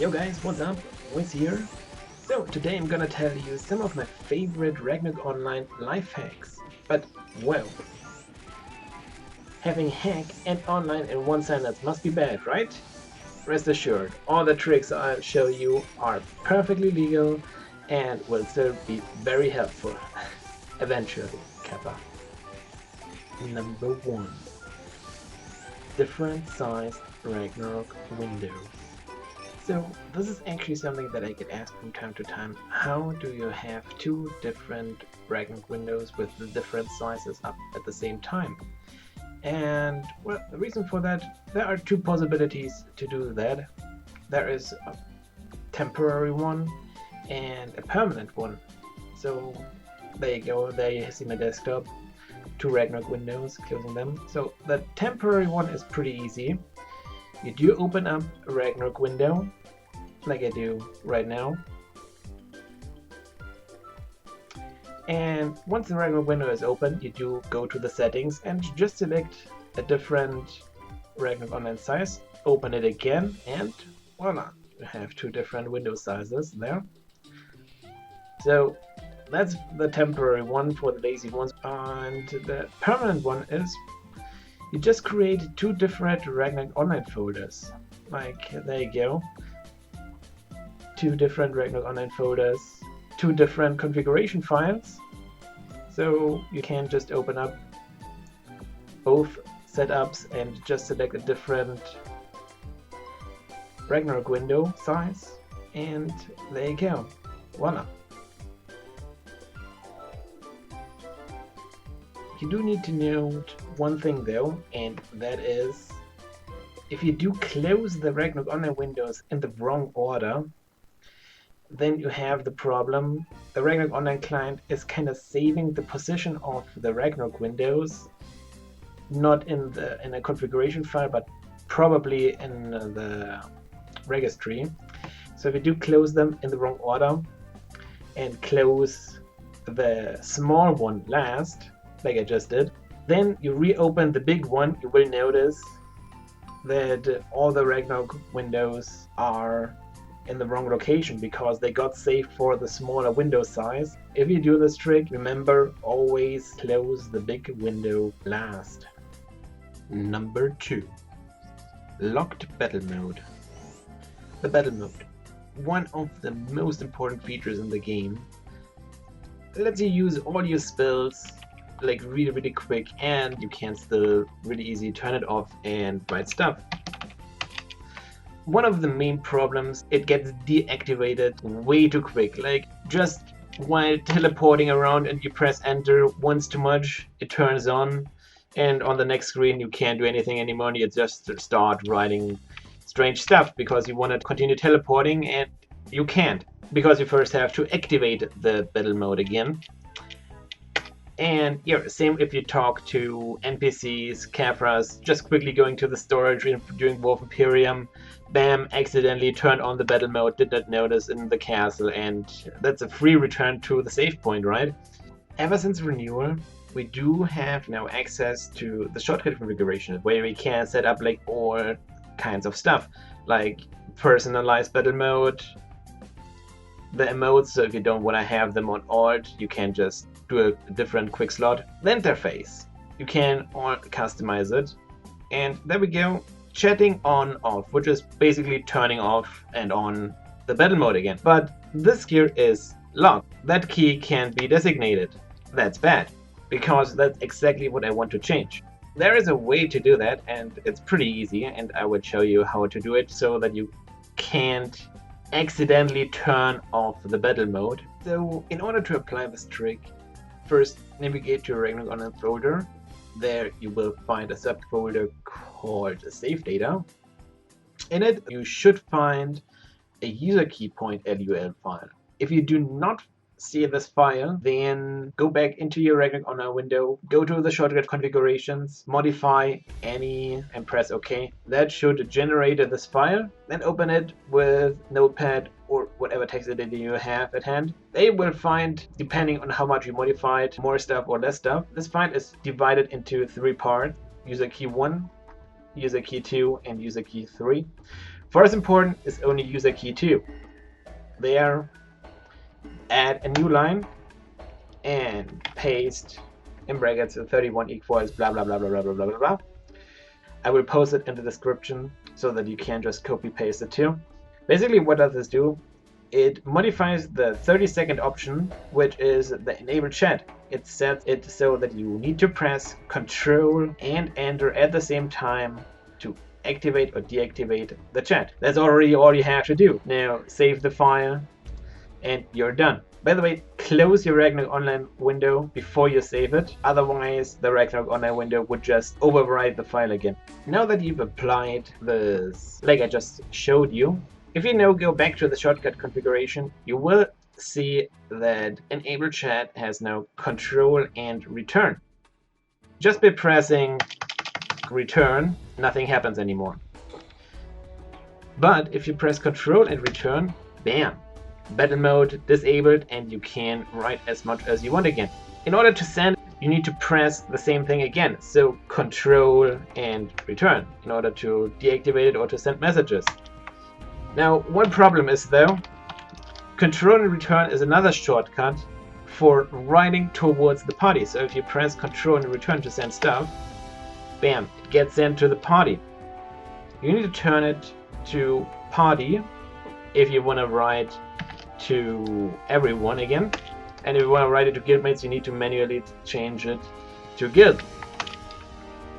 Yo guys, what's up? Wiz here. So today I'm gonna tell you some of my favorite Ragnarok Online life hacks. But well, having hack and online in one sentence must be bad, right? Rest assured, all the tricks I'll show you are perfectly legal and will still be very helpful. Eventually, Kappa. Number 1. Different sized Ragnarok windows. So this is actually something that I get asked from time to time. How do you have two different Ragnarok windows with the different sizes up at the same time? And well, the reason for that, there are two possibilities to do that. There is a temporary one and a permanent one. So there you go, there you see my desktop, two Ragnarok windows, closing them. So the temporary one is pretty easy. You do open up a Ragnarok window, like I do right now. And once the Ragnarok window is open, you do go to the settings and just select a different Ragnarok Online size, open it again, and voila, you have two different window sizes there. So that's the temporary one for the lazy ones. And the permanent one is you just create two different Ragnarok Online folders. Like, there you go. Two different Ragnarok Online folders, two different configuration files. So you can just open up both setups and just select a different Ragnarok window size. And there you go. Voila. You do need to note one thing though, and that is if you do close the Ragnarok Online windows in the wrong order, then you have the problem. The Ragnarok Online client is kind of saving the position of the Ragnarok windows, not in a configuration file, but probably in the registry. So if you do close them in the wrong order and close the small one last, like I just did, then you reopen the big one, you will notice that all the Ragnarok windows are in the wrong location because they got saved for the smaller window size. If you do this trick, remember, always close the big window last. Number 2. Locked battle mode. The battle mode. One of the most important features in the game. Lets you use all your spells like really quick, and you can still really easy turn it off and write stuff. One of the main problems, it gets deactivated way too quick. Like just while teleporting around and you press enter once too much, it turns on, and on the next screen you can't do anything anymore and you just start writing strange stuff because you want to continue teleporting and you can't, because you first have to activate the battle mode again. And yeah, same if you talk to NPCs, Caphras, just quickly going to the storage during War of Imperium, bam, accidentally turned on the battle mode, did not notice in the castle, and that's a free return to the save point, right? Ever since renewal, we do have now access to the shortcut configuration where we can set up like all kinds of stuff, like personalized battle mode, the emotes, so if you don't want to have them on alt, you can just do a different quick slot. The interface, you can all customize it, and there we go. Chatting on off, which is basically turning off and on the battle mode again. But this here is locked. That key can't be designated. That's bad, because that's exactly what I want to change. There is a way to do that, and it's pretty easy, and I will show you how to do it so that you can't accidentally turn off the battle mode. So in order to apply this trick, first navigate to your Ragnarok Online folder. There you will find a subfolder called Save Data. In it you should find a UserKey.lua file. If you do not see this file, then go back into your Ragnarok Online window, go to the shortcut configurations, modify any, and press OK. That should generate this file. Then open it with Notepad or whatever text editor you have at hand. They will find, depending on how much you modified, more stuff or less stuff. This file is divided into 3 parts: user key 1, user key 2, and user key 3. For us important is only user key 2. There, add a new line and paste in brackets 31 equals blah blah blah blah blah blah blah blah. I will post it in the description so that you can just copy paste it too. Basically, what does this do? It modifies the 30-second option, which is the enable chat. It sets it so that you need to press Control and Enter at the same time to activate or deactivate the chat. That's already all you have to do. Now save the file and you're done. By the way, close your Ragnarok Online window before you save it. Otherwise, the Ragnarok Online window would just overwrite the file again. Now that you've applied this, like I just showed you, if you now go back to the shortcut configuration, you will see that Enable Chat has now Control and Return. Just by pressing Return, nothing happens anymore. But if you press Control and Return, bam! Battle mode disabled and you can write as much as you want again. In order to send, you need to press the same thing again. So Control and Return in order to deactivate it or to send messages. Now, one problem is though, Control and Return is another shortcut for writing towards the party. So if you press Control and Return to send stuff, bam, it gets sent to the party. You need to turn it to party if you want to write to everyone again, and if you want to write it to guildmates, you need to manually change it to guild.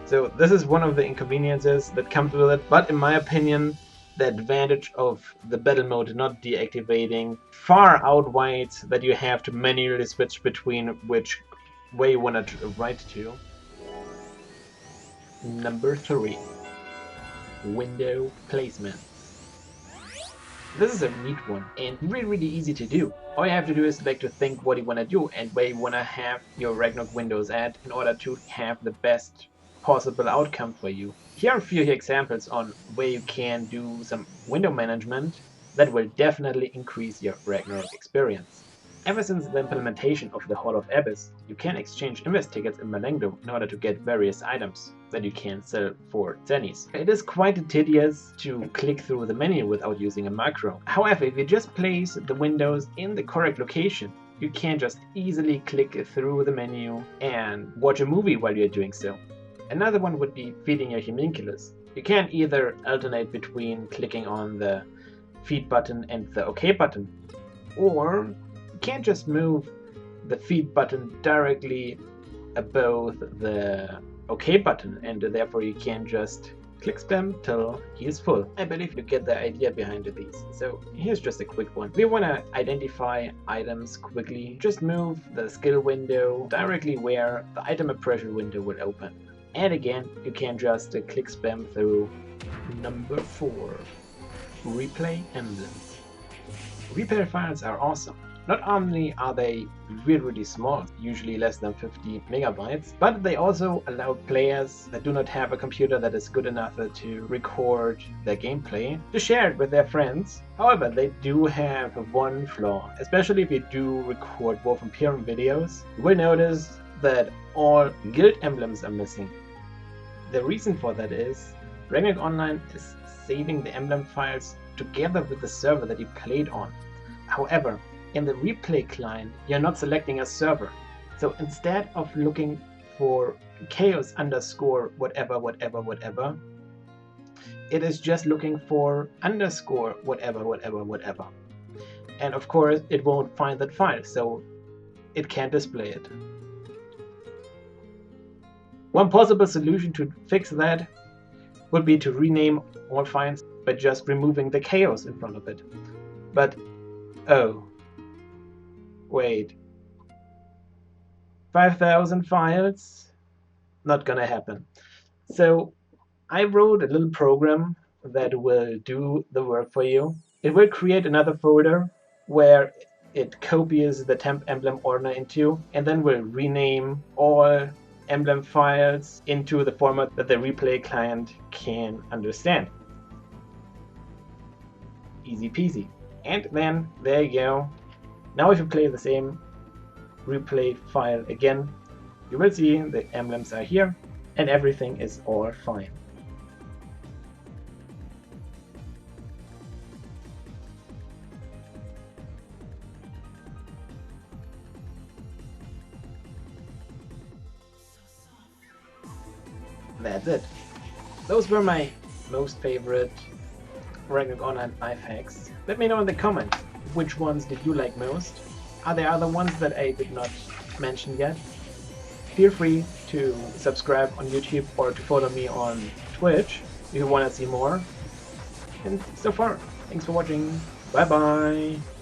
So this is one of the inconveniences that comes with it, but in my opinion, the advantage of the battle mode not deactivating far outweighs that you have to manually switch between which way you want to write to. Number 3, window placement. This is a neat one and really easy to do. All you have to do is to think what you want to do and where you want to have your Ragnarok windows at in order to have the best possible outcome for you. Here are a few examples on where you can do some window management that will definitely increase your Ragnarok experience. Ever since the implementation of the Hall of Abyss, you can exchange invest tickets in Malengdo in order to get various items that you can sell for zennies. It is quite tedious to click through the menu without using a macro. However, if you just place the windows in the correct location, you can just easily click through the menu and watch a movie while you're doing so. Another one would be feeding your homunculus. You can either alternate between clicking on the feed button and the OK button, or you can just move the feed button directly above the OK button, and therefore you can just click spam till he is full. I believe you get the idea behind these. So here's just a quick one. If you want to identify items quickly, just move the skill window directly where the item appraisal window will open. And again, you can just click spam through. Number 4, replay emblems. Replay files are awesome. Not only are they really small, usually less than 50 megabytes, but they also allow players that do not have a computer that is good enough to record their gameplay to share it with their friends. However, they do have one flaw, especially if you do record War of Imperium videos. You will notice that all guild emblems are missing. The reason for that is Ragnarok Online is saving the emblem files together with the server that you played on. However, in the replay client, you're not selecting a server. So instead of looking for chaos underscore whatever, whatever, whatever, it is just looking for underscore whatever, whatever, whatever. And of course, it won't find that file, so it can't display it. One possible solution to fix that would be to rename all files by just removing the chaos in front of it. But, oh, wait, 5,000 files? Not gonna happen. So I wrote a little program that will do the work for you. It will create another folder where it copies the temp emblem ordner into, and then will rename all emblem files into the format that the replay client can understand. Easy peasy. And then there you go. Now if you play the same replay file again, you will see the emblems are here and everything is all fine. that's it. Those were my most favorite Ragnarok Online life hacks. Let me know in the comments, which ones did you like most? Are there other ones that I did not mention yet? Feel free to subscribe on YouTube or to follow me on Twitch if you want to see more. And so far, thanks for watching. Bye bye.